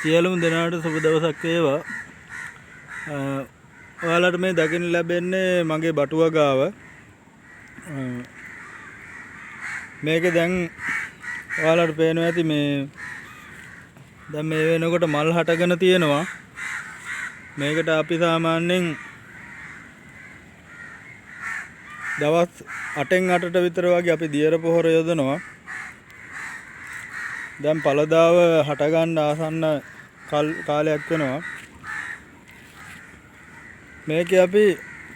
සියලුම දෙනාට සුබ දවසක් වේවා. ඔයාලට මේ දකින්න ලැබෙන්නේ මගේ බටුව ගාව. මේකේ දැන් ඔයාලට පේනවා ඇති මේ දැන් මේ වෙනකොට මල් හටගෙන තියෙනවා. මේකට අපි සාමාන්‍යයෙන් දවස් 8න් 8ට විතර වගේ අපි දියර පොහොර යොදනවා. දැන් පළදාව හට ගන්න ආසන්න කාලයක් වෙනවා. මේකේ අපි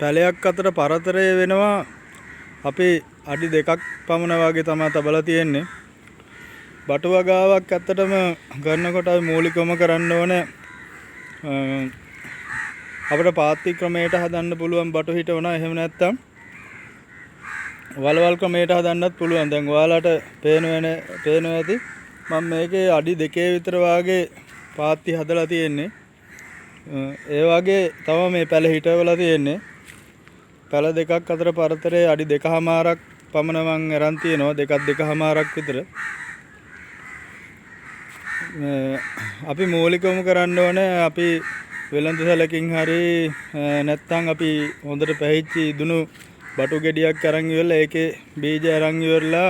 පැලයක් අතර පරතරය වෙනවා. අපි අඩි 2ක් පමණ වගේ තමයි තබලා තියෙන්නේ. බටුව ගාවක් ඇත්තටම ගන්නකොට අපි මූලිකවම කරන්න ඕනේ අපිට පාත්ති ක්‍රමයට හදන්න පුළුවන් බටු හිටවනවා. එහෙම නැත්නම් වලවල් ක්‍රමයට හදන්නත් පුළුවන්. දැන් ඔයාලට පේනවා ඇති මම මේකේ අඩි 2 විතර වාගේ පාත්ති හදලා තියෙන්නේ. ඒ වගේ තමයි මේ පැල හිටවලා තියෙන්නේ. පැල දෙකක් අතර පරතරේ අඩි 2කමාරක් පමණ මං අරන් තියෙනවා. 2.5මාරක් විතර. අපි මූලිකවම කරන්න ඕනේ අපි වෙළඳ සැලකින් හරි නැත්නම් අපි හොඳට පැහිච්ච ඉදුණු බටු ගෙඩියක් අරන් ඉවරලා ඒකේ බීජ අරන් ඉවරලා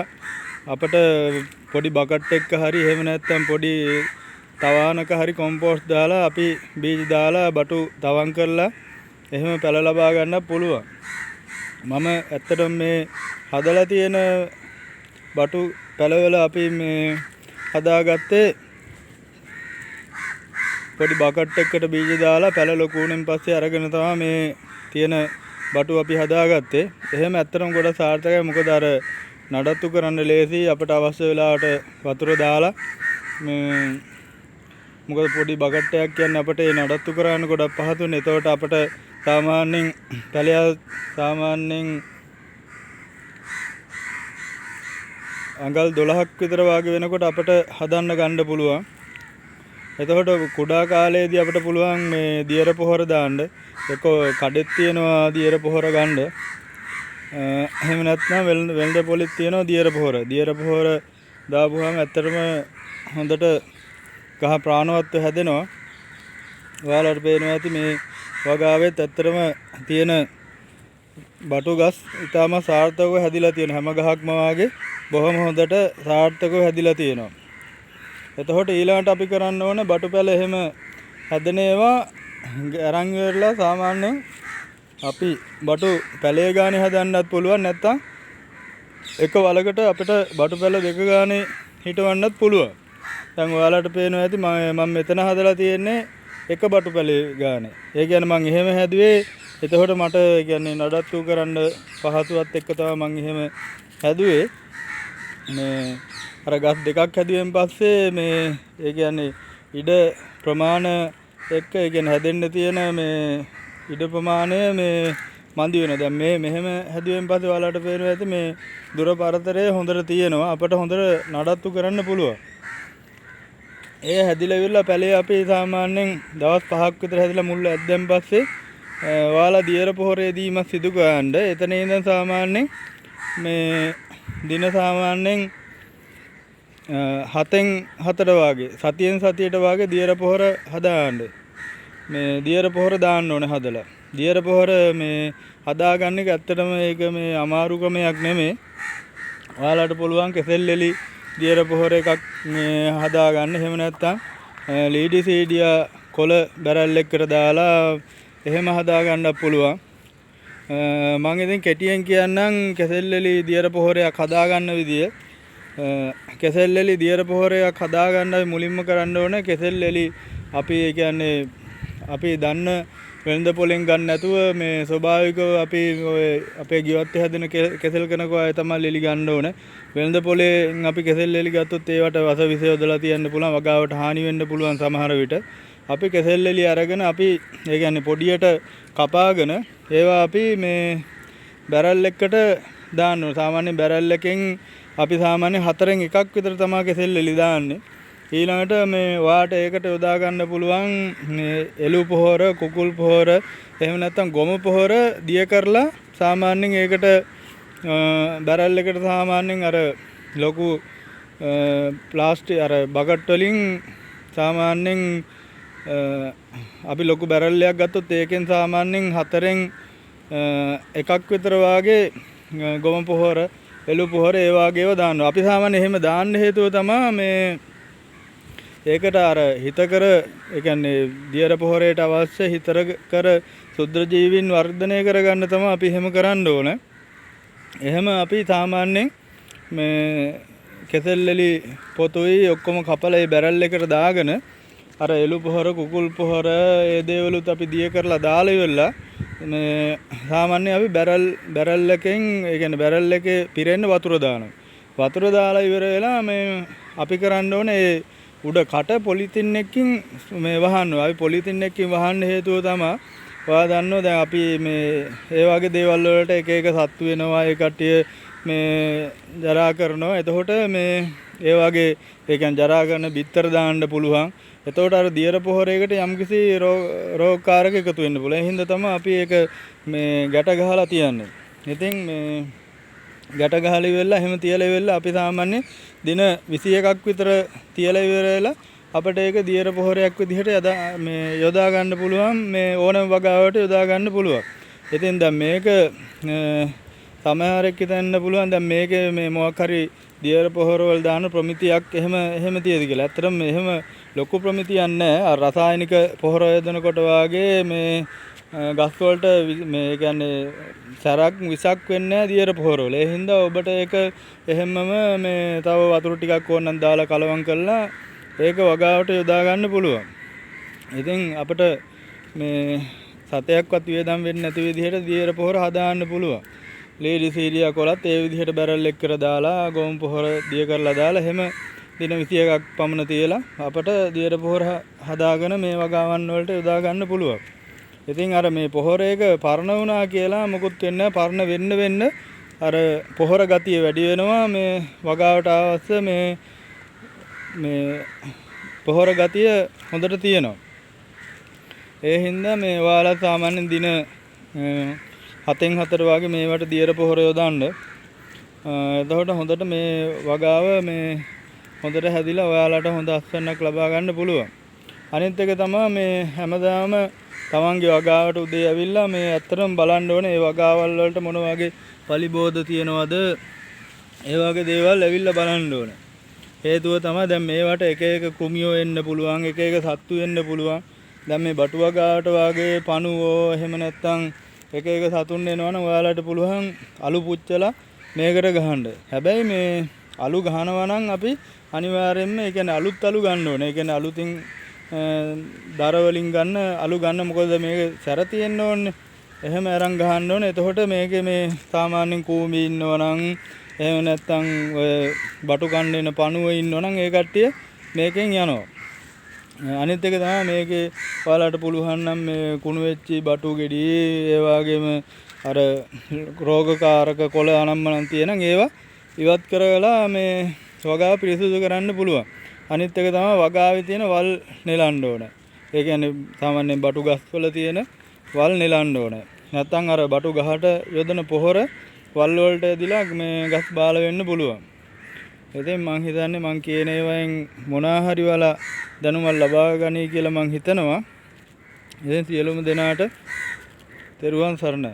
අපිට පොඩි බකට් එකක හරි එහෙම නැත්නම් පොඩි තවානක හරි කොම්පෝස්ට් දාලා අපි බීජ දාලා බටු තවන් කරලා එහෙම පැල ලබා ගන්න පුළුවන්. මම ඇත්තටම මේ හදලා තියෙන බටු පැලවල අපි මේ හදාගත්තේ පොඩි බකට් එකකට බීජ දාලා පැල ලොකු වුණෙන් පස්සේ අරගෙන තමයි මේ තියෙන බටු අපි හදාගත්තේ. එහෙම ඇත්තටම ගොඩක් සාර්ථකයි. මොකද අර නඩත්තු කරන්න ලේසි. අපිට අවශ්‍ය වෙලාවට වතුර දාලා මොකද පොඩි බකට් එකක් කියන්නේ අපිට ඒ නඩත්තු කරන්න ගොඩක් පහසුනේ. එතකොට අපිට සාමාන්‍යයෙන් පැලය සාමාන්‍යයෙන් අඟල් 12ක් විතර වාගේ වෙනකොට අපිට හදන්න ගන්න පුළුවන්. එතකොට කුඩා කාලයේදී අපිට පුළුවන් මේ දියර පොහොර දාන්න. ඒක කඩෙත් තියෙනවා දියර පොහොර ගන්න. එහෙම නැත්නම් වෙළඳ පොලිත් තියෙනවා දියර පොහොර. දියර පොහොර දාපුවාම ඇත්තටම හොඳට ගහ ප්‍රාණවත්ව හැදෙනවා. ඔයාලට පේනවා ඇති මේ වගාවෙත් ඇත්තටම තියෙන බටු ගස් ඉතාම සාර්ථකව හැදිලා තියෙනවා. හැම ගහක්ම වාගේ බොහොම හොඳට සාර්ථකව හැදිලා තියෙනවා. එතකොට ඊළඟට අපි කරන්න ඕනේ බටු පැල එහෙම හැදෙන ඒවා අරන් ඉවරලා සාමාන්‍යයෙන් අපි බටු පැලේ ගානේ හදන්නත් පුළුවන්. නැත්තම් එක වලකට අපිට බටු පැල දෙක ගානේ හිටවන්නත් පුළුවන්. දැන් ඔයාලට පේනවා ඇති මම මෙතන හදලා තියෙන්නේ එක බටු පැලේ ගානේ. ඒ කියන්නේ මම එහෙම හැදුවේ. එතකොට මට කියන්නේ නඩත්තු කරන්න පහසුවත් එක්ක තමයි මම එහෙම හැදුවේ. මේ අර ගස් දෙකක් හැදුවෙන් පස්සේ මේ ඒ කියන්නේ ඉඩ ප්‍රමාණ එක්ක ඒ කියන්නේ හැදෙන්න තියෙන මේ ඉඩ ප්‍රමාණය මේ මන්දි වෙනවා. දැන් මේ මෙහෙම හැදුවෙන් පස්සේ ඔයාලට පේනවා ඇති මේ දුර පරතරය හොඳට තියෙනවා. අපිට හොඳට නඩත්තු කරන්න පුළුවන්. ඒ හැදිලා ඉවරලා පැලේ අපි සාමාන්‍යයෙන් දවස් 5ක් විතර හැදිලා මුල් ඇද්දෙන් පස්සේ ඔයාලා දියර පොහොරේදීම සිදු කරන්න. එතන ඉඳන් සාමාන්‍යයෙන් මේ දින සාමාන්‍යයෙන් 7න් 4ට වාගේ සතියෙන් සතියට වාගේ දියර පොහොර හදාගන්න. මේ දියර පොහොර දාන්න ඕනේ හදලා. දියර පොහොර මේ හදාගන්න එක ඇත්තටම ඒක මේ අමාරු ක්‍රමයක් නෙමෙයි. ඔයාලට පුළුවන් කෙසෙල් එලි දියර පොහොර එකක් මේ හදාගන්න. එහෙම නැත්නම් ලීඩි සීඩියා කොළ බැරල් එකකට දාලා එහෙම හදාගන්නත් පුළුවන්. මම ඉතින් කෙටියෙන් කියන්නම් කෙසෙල් එලි දියර පොහොරයක් හදාගන්න විදිය. කෙසෙල් එලි දියර පොහොරයක් හදාගන්න අපි මුලින්ම කරන්න ඕනේ කෙසෙල් එලි අපි ඒ කියන්නේ අපි දන්න වෙළඳ පොලෙන් ගන්න නැතුව මේ ස්වභාවිකව අපි අපේ ගෙවත්තේ හැදෙන කෙසෙල් කනකෝ අය තමයි එලි ගන්න ඕනේ. වෙළඳ පොලෙන් අපි කෙසෙල් එලි ගත්තොත් ඒවට වස විස යොදලා තියන්න පුළුවන්. වගාවට හානි වෙන්න පුළුවන් සමහර විට. අපි කෙසෙල් එලි අරගෙන අපි ඒ කියන්නේ පොඩියට කපාගෙන ඒවා අපි මේ බැරල් එකකට දාන්න ඕනේ. සාමාන්‍යයෙන් බැරල් එකෙන් අපි සාමාන්‍ය 4න් එකක් විතර තමයි කෙසෙල් එලි දාන්නේ. ඊළඟට මේ වාට ඒකට යොදා ගන්න පුළුවන් මේ එළු පොහොර, කුකුල් පොහොර, එහෙම නැත්නම් ගොම පොහොර දිය කරලා සාමාන්‍යයෙන් ඒකට බැරල් එකට සාමාන්‍යයෙන් අර ලොකු ප්ලාස්ටික් අර බකට් වලින් සාමාන්‍යයෙන් අපි ලොකු බැරල් එකක් ගත්තොත් ඒකෙන් සාමාන්‍යයෙන් 4න් එකක් විතර වාගේ ගොම පොහොර එළු පොහොර ඒ වගේව දානවා. අපි සාමාන්‍යයෙන් එහෙම දාන්න හේතුව තමයි මේ ඒකට අර හිතකර ඒ කියන්නේ දියර පොහොරේට අවශ්‍ය හිතකර සුද්ධ ජීවීන් වර්ධනය කරගන්න තමයි අපි එහෙම කරන්න ඕන. එහෙම අපි සාමාන්‍යයෙන් මේ කෙසෙල්ලි පොතුයි ඔක්කොම කපලා ඒ බැරල් එකට දාගෙන අර එළු පොහොර කුකුල් පොහොර ඒ දේවලුත් අපි දිය කරලා දාලා ඉවරලා මේ සාමාන්‍යයෙන් අපි බැරල් එකෙන් ඒ කියන්නේ බැරල් එකේ පිරෙන්න වතුර දානවා. වතුර දාලා ඉවර වෙලා මේ අපි කරන්න ඕනේ ඒ උඩ කට පොලිතින් එකකින් මේ වහන්න. අපි පොලිතින් එකකින් වහන්න හේතුව තමයි ඔයා දන්නෝ දැන් අපි මේ ඒ වගේ දේවල් වලට එක එක සත්තු වෙනවා ඒ කට්ටිය මේ ජරා කරනවා. එතකොට මේ ඒ වගේ ඒ කියන්නේ ජරා කරන බිත්තර දාන්න පුළුවන්. එතකොට අර දියර පොහොරයකට යම්කිසි රෝගකාරක එකතු වෙන්න පුළුවන්. ඒ හින්දා තමයි අපි ඒක මේ ගැට ගහලා තියන්නේ. ඉතින් මේ ගැට ගහලා ඉවරලා එහෙම තියලා ඉවරලා අපි සාමාන්‍ය දින 21ක් විතර තියලා ඉවරලා අපිට ඒක දියර පොහොරයක් විදිහට මේ යොදා ගන්න පුළුවන්. මේ ඕනම වගාවට යොදා ගන්න පුළුවන්. ඉතින් දැන් මේක සමහරෙක් හිතන්න පුළුවන් දැන් මේකේ මේ මොකක් හරි දියර පොහොර වල දාන ප්‍රමිතියක් එහෙම තියෙද කියලා. ඇත්තටම එහෙම ලොකු ප්‍රමිතියක් නැහැ. අර රසායනික පොහොර යොදනකොට වාගේ මේ ගස් වලට මේ කියන්නේ සරක් විසක් වෙන්නේ නැහැ දියර පොහොර වල. ඒ හින්දා ඔබට ඒක එහෙමම මේ තව වතුර ටිකක් ඕනනම් දාලා කලවම් කරලා ඒක වගාවට යොදා ගන්න පුළුවන්. ඉතින් අපිට මේ සතයක්වත් වියදම් වෙන්නේ නැති විදිහට දියර පොහොර හදාන්න පුළුවන්. ලේඩි සීරියා කොලත් ඒ විදිහට බැරල් එක්ක දාලා ගොම් පොහොර දිය කරලා දාලා එහෙම දින 21ක් පමණ තියලා අපට දියර පොහොර හදාගෙන මේ වගාවන් වලට යොදා ගන්න පුළුවන්. ඉතින් අර මේ පොහොරේක පරණ වුණා කියලා මොකුත් වෙන්නේ නැහැ. පරණ වෙන්න අර පොහොර ගතිය වැඩි වෙනවා. මේ වගාවට අවශ්‍ය මේ පොහොර ගතිය හොඳට තියෙනවා. ඒ හින්දා මේ ඔයාලා සාමාන්‍යයෙන් දින 7න් 4 වගේ මේවට දියර පොහොර යොදන්න. එතකොට හොඳට මේ වගාව මේ හොඳට හැදිලා ඔයාලට හොඳ අස්වැන්නක් ලබා ගන්න පුළුවන්. අනිත් එක තමයි මේ හැමදාම තමන්ගේ වගාවට උදේ ඇවිල්ලා මේ ඇත්තටම බලන්න ඕනේ මේ වගාවල් වලට මොන වගේ පලිබෝධ තියෙනවද ඒ වගේ දේවල් ඇවිල්ලා බලන්න ඕනේ. හේතුව තමයි දැන් මේවට එක එක කුමියෝ එන්න පුළුවන්, එක එක සත්තු එන්න පුළුවන්. දැන් මේ බටු වගාවට වගේ පණුවෝ එහෙම නැත්තම් එක එක සතුන් එනවනම් ඔයාලට පුළුවන් අලු පුච්චලා මේකට ගහන්න. හැබැයි මේ අලු ගහනවා නම් අපි අනිවාර්යයෙන්ම ඒ කියන්නේ අලුත් අලු ගන්න ඕනේ. ඒ කියන්නේ අලුතින් දර වලින් ගන්න අලු ගන්න. මොකද මේක සැර තියෙන්න ඕනේ. එහෙම අරන් ගහන්න ඕනේ. එතකොට මේකේ මේ සාමාන්‍යයෙන් කූඹි ඉන්නවනම් එහෙම නැත්තම් ඔය බටු කන්න එන පණුව ඉන්නවනම් ඒ කට්ටිය මේකෙන් යනවා. අනිත් එක තමයි මේකේ ඔයාලට පුළුවන් නම් මේ කුණු වෙච්චි බටු ගෙඩි ඒ වගේම අර රෝගකාරක කොළ අනම්මනම් තියෙනම් ඒවා ඉවත් කරලා මේ වගාව පිරිසිදු කරන්න පුළුවන්. අනිත් එක තමයි වගාවේ තියෙන වල් නෙලන්න ඕන. ඒ කියන්නේ සාමාන්‍යයෙන් බටු ගස් වල තියෙන වල් නෙලන්න ඕන. නැත්නම් අර බටු ගහට යොදන පොහොර වල් වලට ඇදිලා මේ ගස් බාල වෙන්න පුළුවන්. ඉතින් මං හිතන්නේ මං කියන ඒවායින් මොනවා හරි වල දැනුමක් ලබා ගනී කියලා මං හිතනවා. ඉතින් සියලුම දෙනාට තෙරුවන් සරණයි.